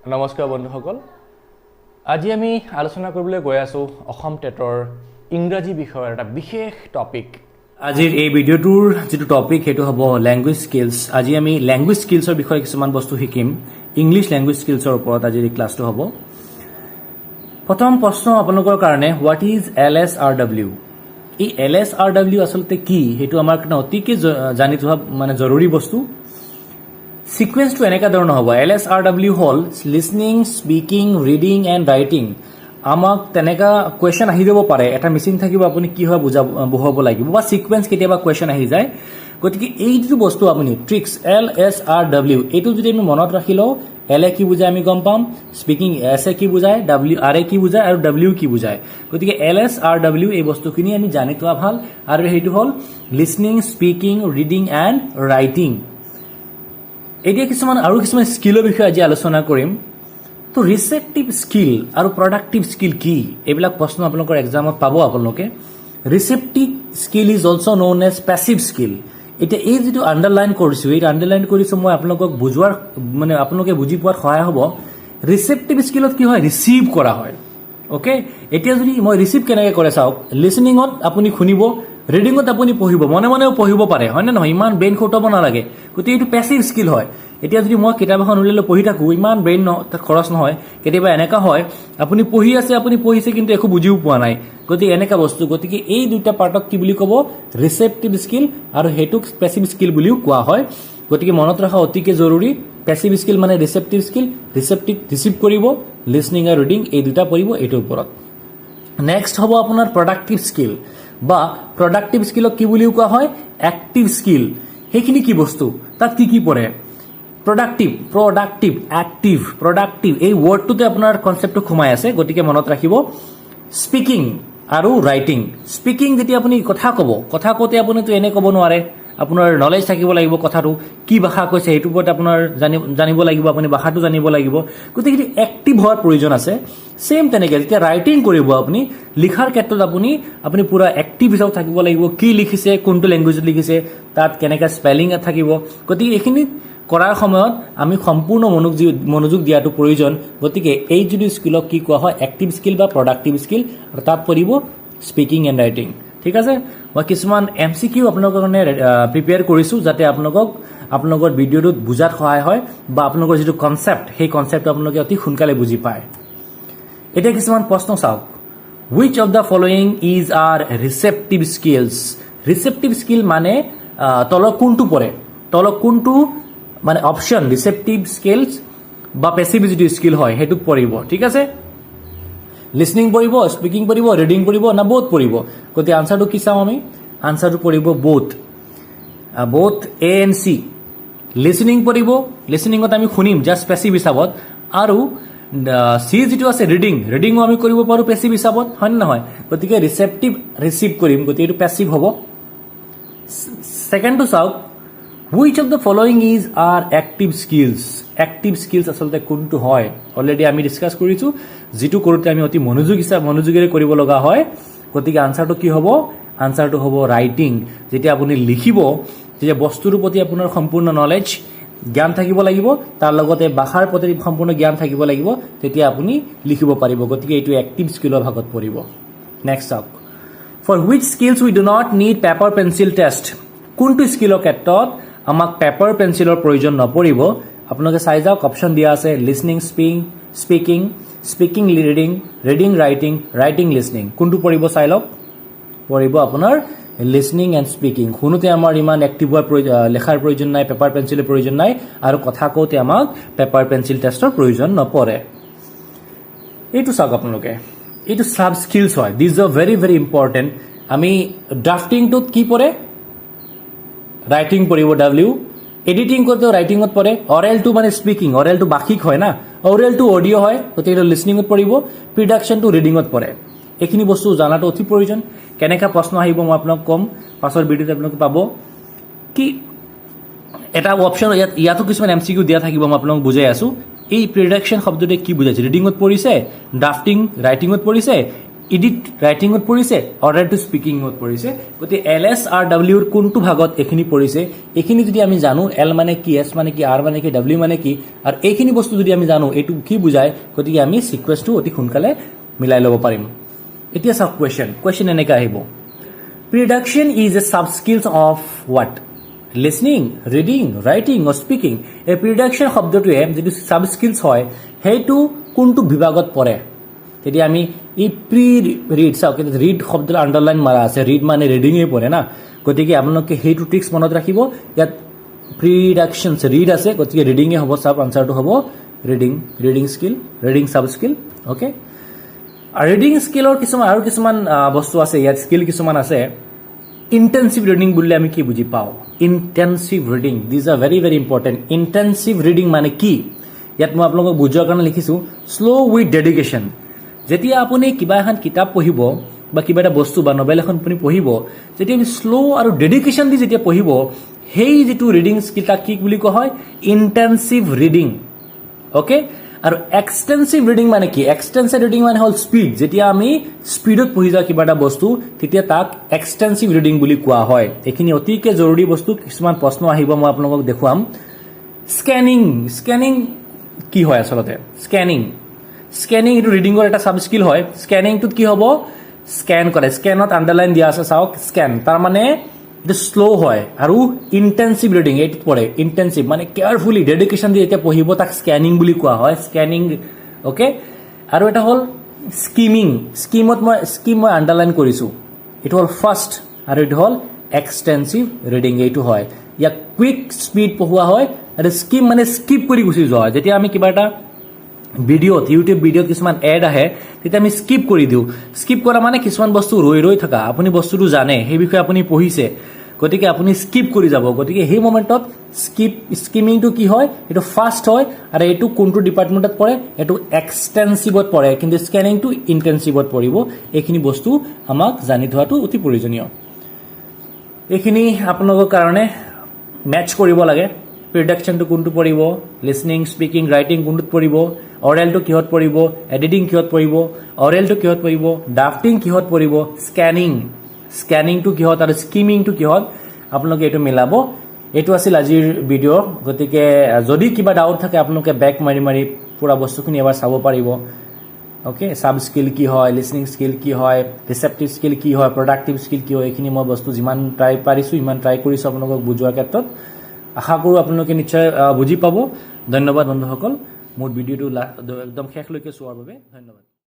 নমস্কাৰ বন্ধুসকল আজি আমি আলোচনা কৰিবলৈ গৈ আছো অসম টেটৰ ইংৰাজী বিষয়ৰ এটা বিশেষ টপিক আজিৰ এই ভিডিঅ'টোৰ যেটো টপিক হেতু হ'ব ল্যাঙ্গুৱেজ স্কিলছ আজি আমি ল্যাঙ্গুৱেজ স্কিলছৰ বিষয়ে কিছুমান বস্তু শিকিম ইংলিশ ল্যাঙ্গুৱেজ স্কিলছৰ ওপৰত আজিৰ এই ক্লাছটো হ'ব প্ৰথম প্ৰশ্ন আপোনালোকৰ কাৰণে হোৱাট ইজ LSRW এই LSRW আসলতে কি হেতু আমাৰ কাৰণে অতিকে জানি থোৱা মানে জৰুৰী বস্তু সিকুৱেন্স টু এনেকা ধৰণৰ হ'ব LSRW hall listening speaking reading and writing আমাক তেনেকা কোৱেশ্চন আহি যাব পাৰে এটা মিছিং থাকিব আপুনি কি হয় বুজাব লাগিব বা সিকুৱেন্স কেতিয়াবা কোৱেশ্চন আহি যায় গতিকে এইটো বস্তু আপুনি ট্ৰিক্স LSRW এইটো যদি আমি মনত ৰাখিলো L কি বুজায় আমি গম পাম স্পিকিং S কি বুজায় W R কি বুজায় আৰু W কি বুজায় গতিকে LSRW এই বস্তুখিনি আমি জানি থোৱা ভাল আৰু হেতু হল listening speaking reading and writing এতিয়া কিছুমান স্কিলৰ বিষয়ে আজি আলোচনা কৰিম তো ৰিসেপ্টিভ স্কিল আৰু প্ৰডাক্টিভ স্কিল কি এইবিলাক প্ৰশ্ন আপোনালোকৰ এক্সামত পাব আপোনালোকে receptive skill is also known as passive skill এতিয়া এই যেটো আন্ডাৰলাইন কৰিছো মই আপোনালোকক বুজোৱাৰ মানে আপোনালোকে বুজি পোৱাত সহায় হ'ব ৰিসেপ্টিভ স্কিলত কি হয় ৰিসিভ কৰা হয় ওকে এতিয়া যদি মই ৰিসিভ কেনেকৈ কৰে চাওক লিসনিংত আপুনি শুনিব ৰিডিংত আপুনি পঢ়িব মনে মনেও পঢ়িব পাৰে হয় না নহয় ইমান ব্ৰেইন খটাব নালাগে গতি এইটো প্যাসিভ স্কিল হয় এতিয়া যদি মই কিতাপ এখন উলিয়ালে পঢ়ি থাকো ইমান ব্ৰেইন খৰচ নহয় কেতিয়াবা এনেকা হয় আপুনি পঢ়ি আছে আপুনি পঢ়িছে কিন্তু একো বুজিও পোৱা নাই গতি এনেকা বস্তু গতিকে এই দুটা পাৰ্টক কি বুলি ক'ব ৰিসেপ্টিভ স্কিল আৰু হেতুক প্যাসিভ স্কিল বুলিও কোৱা হয় গতিকে মনত ৰাখা অতিকে জৰুৰী প্যাসিভ স্কিল মানে ৰিসেপ্টিভ স্কিল ৰিসিভ কৰিব লিসনিং আৰু ৰিডিং এই দুটা পৰিব এইটোৰ ওপৰত নেক্সট হ'ব আপোনাৰ প্ৰডাক্টিভ স্কিল বা প্ৰডাক্টিভ স্কিলক কি বুলিও কোৱা হয় এক্টিভ স্কিল হেখিনি কি বস্তু তাত কি পৰে প্ৰডাক্টিভ এই ওয়াৰ্ডটোতে আপোনাৰ কনসেপ্টটো ঘুমাই আছে গতিকে মনত ৰাখিব স্পিকিং আৰু ৰাইটিং স্পিকিং যেতিয়া আপুনি কথা কওঁতে আপুনি তো এনে ক'ব নোৱাৰে আপোনাৰ নলেজ থাকিব লাগিব কথাটো কি ভাষা কৈছে এইটোৰ ওপৰত আপোনাৰ জানিব লাগিব আপুনি ভাষাটো জানিব লাগিব গতিকে এক্টিভ হোৱাৰ প্ৰয়োজন আছে সেম তেনেকৈ যেতিয়া ৰাইটিং কৰিব আপুনি লিখাৰ ক্ষেত্ৰত আপুনি পুৰা এক্টিভ হিচাপে থাকিব লাগিব কি লিখিছে কোনটো ল্যাঙ্গুৱেজত লিখিছে তাত কেনেকা স্পেলিং থাকিব গতিকে এইখিনি কৰাৰ সময়ত আমি সম্পূৰ্ণ মনোযোগ দিয়াটো প্ৰয়োজন গতিকে এই যদি স্কিলক কি কোৱা হয় এক্টিভ স্কিল বা প্ৰডাক্টিভ স্কিল আৰু তাত পৰিব স্পিকিং এণ্ড ৰাইটিং ঠিক আছে মই কিছুমান MCQ আপোনালোকৰ কাৰণে প্ৰিপেয়াৰ কৰিছো যাতে আপোনালোকৰ ভিডিঅ'টোত বুজাত সহায় হয় বা আপোনালোকৰ যেটো কনসেপ্ট সেই কনসেপ্টটো আপোনালোকে অতি সোনকালে বুজি পায় এটা কিছুমান প্ৰশ্ন চাওক which of the following is our receptive skill মানে তলৰ কোনটো মানে অপশন ৰিসেপ্টিভ স্কিলছ বা প্যাসিভ যেটো স্কিল হয় হেতুত পৰিব ঠিক আছে লিসনিং পৰিব স্পিকিং পৰিব ৰিডিং পৰিব না বোথ পৰিব গতি আনসাৰটো কি চাও আমি আনসাৰটো পৰিব both A and C listening পৰিব লিসনিংত আমি শুনিম জাস্ট প্যাসিভ হিচাপত আৰু সি যেটো আছে ৰিডিংও আমি কৰিব পাৰো প্যাসিভ হিচাপত হয় নহয় গতিকে ৰিসিভ কৰিম গতি এটো প্যাসিভ হ'ব সেকেন্ডটো চাওক which of the following is our active skills আসলতে কোনটো হয় অলৰেডি আমি ডিসকাস কৰিছো যেটো কৰোতে আমি অতি মনোযোগেৰে কৰিব লগা হয় গতিকে আনসাৰটো কি হ'ব আনসাৰটো হ'ব ৰাইটিং যেতিয়া আপুনি লিখিব যেতিয়া বস্তুৰ প্ৰতি আপোনাৰ সম্পূৰ্ণ নলেজ জ্ঞান থাকিব লাগিব তাৰ লগতে ভাষাৰ প্ৰতি সম্পূৰ্ণ জ্ঞান থাকিব লাগিব তেতিয়া আপুনি লিখিব পাৰিব গতিকে এইটো এক্টিভ স্কিলৰ ভাগত পৰিব নেক্সট চাওক for which skills we do not need paper pencil test কোনটো স্কিলৰ ক্ষেত্ৰত আমাক পেপাৰ পেন্সিলৰ প্ৰয়োজন নপৰিব আপোনালোকে চাই যাওক অপচন দিয়া আছে listening speaking reading writing listening কোনটো পৰিব চাই লওক পৰিব আপোনাৰ লিসনিং এণ্ড স্পিকিং শুনোতে আমাৰ ইমান এক্টিভ হোৱাৰ লেখাৰ প্ৰয়োজন নাই পেপাৰ পেন্সিলৰ প্ৰয়োজন নাই আৰু কথা কওঁতে আমাক পেপাৰ পেন্সিল টেষ্টৰ প্ৰয়োজন নপৰে এইটো চাওক আপোনালোকে এইটো সাব স্কিলছ হয় this R very very important আমি ড্ৰাফটিংটোত কি পৰে রাইটিং পড়িব W এডিটিং করতে রাইটিংত পড়ে অরেলটো মানে স্পিকিং অরেলটো বাখিক হয় না অরেলটো অডিও হয় গতিকে এটা লিসনিংত পড়িব প্ৰিডাকশনটো ৰিডিংত পড়ে এইখিনি বস্তু জানাটো অতি প্ৰয়োজন কেনেকা প্ৰশ্ন আহিব মই আপোনাক কম পাছৰ ভিডিঅ'ত আপোনাক পাব কি এটা অপচন ইয়াতো কিছুমান MCQ দিয়া থাকিব মই আপোনাক বুজাই আছো এই প্ৰিডাকশন শব্দটো কি বুজাইছে ৰিডিংত পঢ়িছে ড্ৰাফটিং ৰাইটিংত পঢ়িছে এডিট ৰাইটিঙত পৰিছে, অৰ্ডাৰ টু স্পিকিঙত পৰিছে। গতিকে LSRW ৰ কোনটো ভাগত এইখিনি পৰিছে, এইখিনি যদি আমি জানো, L মানে কি, S মানে কি, R মানে কি, W মানে কি, আৰু এইখিনি বস্তু যদি আমি জানো এইটো কি বুজায়, গতিকে আমি সিকুৱেন্সটো অতি সোনকালে মিলাই ল'ব পাৰিম। এতিয়া চাওক কুৱেশ্যন এনেকৈ আহিব, prediction is a sub skills of what, listening, reading, writing or speaking. এই প্ৰিডাকশ্যন শব্দটোৱে যিটো সাব স্কিলছ হয় সেইটো কোনটো বিভাগত পৰে। তেতিয়া আমি এই প্ৰি ৰিড চাওক, ৰিড শব্দটো আণ্ডাৰলাইন মাৰা আছে, ৰিড মানে ৰিডিঙে পৰে না, গতিকে আপোনালোকে সেইটো ট্ৰিক্স মনত ৰাখিব। ইয়াত প্ৰিডাকশ্যন ৰিড আছে, গতিকে ৰিডিঙে হ'ব, চাব আনচাৰটো হ'ব reading skill, reading sub skill. Okay, reading স্কিলৰ কিছুমান বস্তু আছে, ইয়াত স্কিল কিছুমান আছে। ইণ্টেনচিভ ৰিডিং বুলিলে আমি কি বুজি পাওঁ, intensive reading, these are very very important. Intensive reading মানে কি, ইয়াত মই আপোনালোকক বুজোৱাৰ কাৰণে লিখিছোঁ, শ্ল' উইথ ডেডিকেশ্যন। যেতিয়া আপুনি কিবা এখন কিতাপ পঢ়িব বা কিবা এটা বস্তু বা নভেল এখন আপুনি পঢ়িব, যেতিয়া আমি শ্ল' আৰু ডেডিকেশ্যন দি যেতিয়া পঢ়িব, সেই যিটো ৰিডিং স্কিল তাক কি বুলি কোৱা হয়, ইণ্টেনচিভ ৰিডিং। অ'কে, আৰু এক্সটেনচিভ ৰিডিং মানে কি, এক্সটেনচিভ ৰিডিং মানে হ'ল স্পীড। যেতিয়া আমি স্পীডত পঢ়ি যাওঁ কিবা এটা বস্তু, তেতিয়া তাক এক্সটেনচিভ ৰিডিং বুলি কোৱা হয়। এইখিনি অতিকে জৰুৰী বস্তু, কিছুমান প্ৰশ্ন আহিব, মই আপোনালোকক দেখুৱাম। স্কেনিং কি হয় আচলতে, স্কেনিং এইটো ৰিডিঙৰ এটা সাব স্কিল হয়। স্কেনিংটোত কি হ'ব, স্কেন কৰে, স্কেনত আণ্ডাৰলাইন দিয়া আছে চাওক, স্কেন তাৰমানে এইটো শ্ল' হয়। আৰু ইণ্টেনচিভ ৰিডিং এইটোত পৰে, ইণ্টেনচিভ মানে কেয়াৰফুলি ডেডিকেশ্যন দি যেতিয়া পঢ়িব তাক স্কেনিং বুলি কোৱা হয়, স্কেনিং। অ'কে, আৰু এটা হ'ল স্কিম মই আণ্ডাৰলাইন কৰিছোঁ, এইটো হ'ল ফাৰ্ষ্ট, আৰু এইটো হ'ল এক্সটেনচিভ ৰিডিং, এইটো হয়। ইয়াক কুইক স্পীড পঢ়োৱা হয়, আৰু স্কিম মানে স্কিপ কৰি গুচি যোৱা হয়। যেতিয়া আমি কিবা এটা ভিডিঅ'ত, ইউটিউব ভিডিঅ'ত কিছুমান এড আহে, তেতিয়া আমি স্কিপ কৰি দিওঁ। স্কিপ কৰা মানে কিছুমান বস্তু ৰৈ থকা, আপুনি বস্তুটো জানে, সেই বিষয়ে আপুনি পঢ়িছে, গতিকে আপুনি স্কিপ কৰি যাব। গতিকে সেই মমেণ্টত স্কিমিংটো কি হয়, এইটো ফাষ্ট হয়, আৰু এইটো কোনটো ডিপাৰ্টমেণ্টত পৰে, এইটো এক্সটেনচিভত পৰে, কিন্তু স্কেনিংটো ইণ্টেনচিভত পৰিব। এইখিনি বস্তু আমাক জানি থোৱাটো অতি প্ৰয়োজনীয়। এইখিনি আপোনালোকৰ কাৰণে মেটচ কৰিব লাগে। প্ৰিডাকশ্যনটো কোনটো পৰিব, লিসনিং, স্পিকিং, ৰাইটিং কোনটোত পৰিব, অৰেলটো কিহত পৰিব, এডিটিং কিহত পৰিব, অৰেলটো কিহত পৰিব, ড্ৰাফটিং কিহত পৰিব, স্কেনিংটো কিহত, আৰু স্কিমিংটো কিহত, আপোনালোকে এইটো মিলাব। এইটো আছিল আজিৰ ভিডিঅ'। গতিকে যদি কিবা ডাউট থাকে আপোনালোকে বেক মাৰি পুৰা বস্তুখিনি এবাৰ চাব পাৰিব। অ'কে, সাব স্কিল কি হয়, লিসনিং স্কিল কি হয়, ৰিচেপ্টিভ স্কিল কি হয়, প্ৰডাক্টিভ স্কিল কি হয়, এইখিনি মই বস্তু যিমান পাৰিছোঁ ইমান ট্ৰাই কৰিছোঁ আপোনালোকক বুজোৱাৰ ক্ষেত্ৰত। আশা কৰোঁ আপোনালোকে নিশ্চয় বুজি পাব। ধন্যবাদ বন্ধুসকল, মোৰ ভিডিঅ'টো একদম শেষলৈকে চোৱাৰ বাবে ধন্যবাদ।